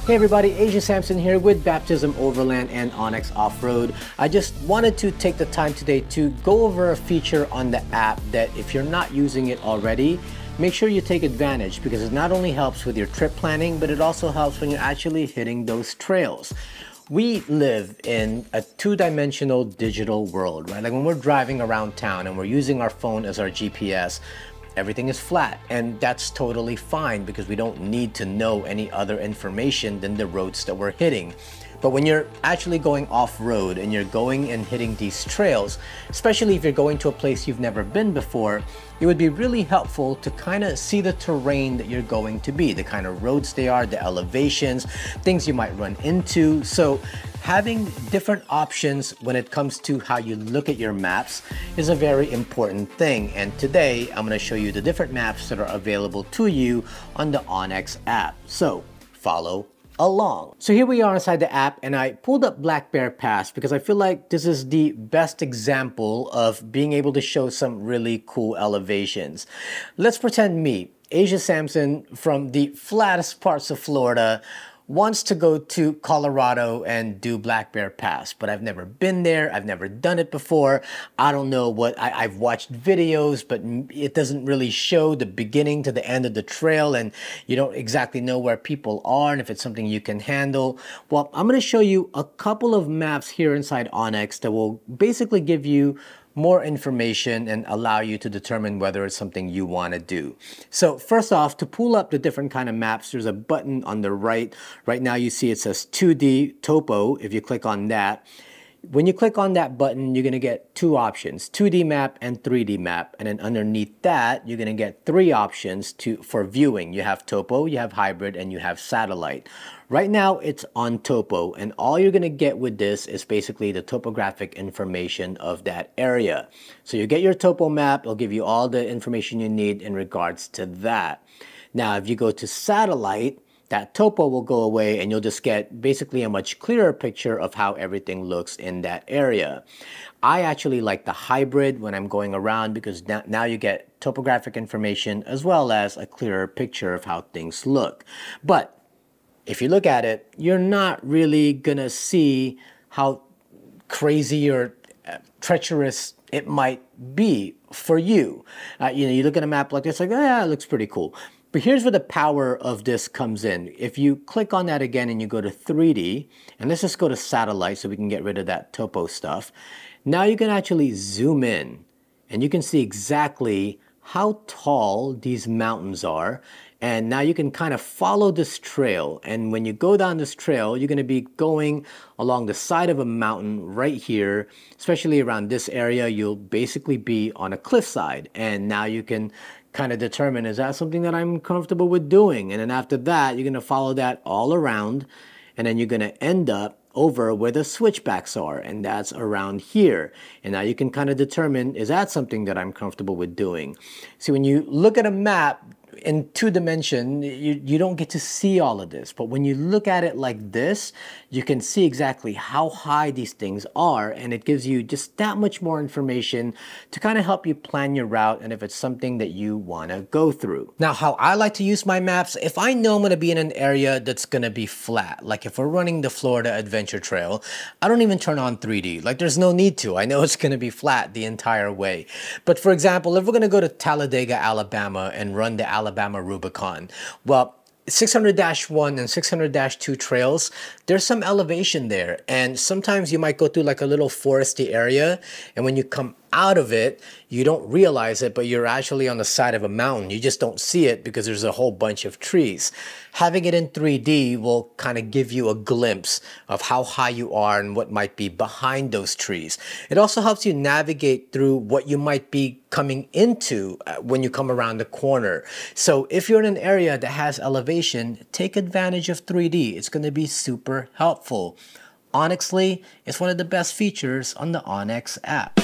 Hey everybody, Asia Samson here with Baptism Overland and onX Offroad. I just wanted to take the time today to go over a feature on the app that if you're not using it already, make sure you take advantage because it not only helps with your trip planning, but it also helps when you're actually hitting those trails. We live in a two-dimensional digital world, right? Like when we're driving around town and we're using our phone as our GPS, everything is flat, and that's totally fine because we don't need to know any other information than the roads that we're hitting. But when you're actually going off-road and you're going and hitting these trails, especially if you're going to a place you've never been before, it would be really helpful to kind of see the terrain that you're going to be, the kind of roads they are, the elevations, things you might run into. So having different options when it comes to how you look at your maps is a very important thing. And today I'm going to show you the different maps that are available to you on the onX app. So follow along. So here we are inside the app, and I pulled up Black Bear Pass because I feel like this is the best example of being able to show some really cool elevations. Let's pretend me, Asia Samson from the flattest parts of Florida, wants to go to Colorado and do Black Bear Pass, but I've never been there. I've never done it before. I don't know what, I've watched videos, but it doesn't really show the beginning to the end of the trail, and you don't exactly know where people are and if it's something you can handle. Well, I'm going to show you a couple of maps here inside onX that will basically give you more information and allow you to determine whether it's something you want to do. So first off, to pull up the different kind of maps, there's a button on the right. Right now you see it says 2D Topo. If you click on that, when you click on that button, you're going to get two options, 2D map and 3D map. And then underneath that, you're going to get three options for viewing. You have topo, you have hybrid, and you have satellite. Right now, it's on topo, and all you're going to get with this is basically the topographic information of that area. So you get your topo map, it'll give you all the information you need in regards to that. Now, if you go to satellite, that topo will go away and you'll just get basically a much clearer picture of how everything looks in that area. I actually like the hybrid when I'm going around because now you get topographic information as well as a clearer picture of how things look. But if you look at it, you're not really gonna see how crazy or treacherous it might be for you. You look at a map like this, like, yeah, it looks pretty cool. But here's where the power of this comes in. If you click on that again and you go to 3D, and let's just go to satellite so we can get rid of that topo stuff. Now you can actually zoom in and you can see exactly how tall these mountains are. And now you can kind of follow this trail. And when you go down this trail, you're going to be going along the side of a mountain right here, especially around this area. You'll basically be on a cliffside. And now you can kind of determine, is that something that I'm comfortable with doing? And then after that, you're going to follow that all around. And then you're going to end up over where the switchbacks are, and that's around here. And now you can kind of determine, is that something that I'm comfortable with doing? See, when you look at a map in two dimension, you don't get to see all of this. But when you look at it like this, you can see exactly how high these things are, and it gives you just that much more information to kind of help you plan your route and if it's something that you want to go through. Now, how I like to use my maps, if I know I'm going to be in an area that's going to be flat, like if we're running the Florida Adventure Trail, I don't even turn on 3D. Like there's no need to. I know it's going to be flat the entire way. But for example, if we're going to go to Talladega, Alabama and run the Alabama Rubicon, well, 600-1 and 600-2 trails, there's some elevation there, and sometimes you might go through like a little foresty area, and when you come out of it, you don't realize it, but you're actually on the side of a mountain. You just don't see it because there's a whole bunch of trees. Having it in 3D will kind of give you a glimpse of how high you are and what might be behind those trees. It also helps you navigate through what you might be coming into when you come around the corner. So if you're in an area that has elevation, take advantage of 3D. It's going to be super helpful. Honestly, it's one of the best features on the onX app.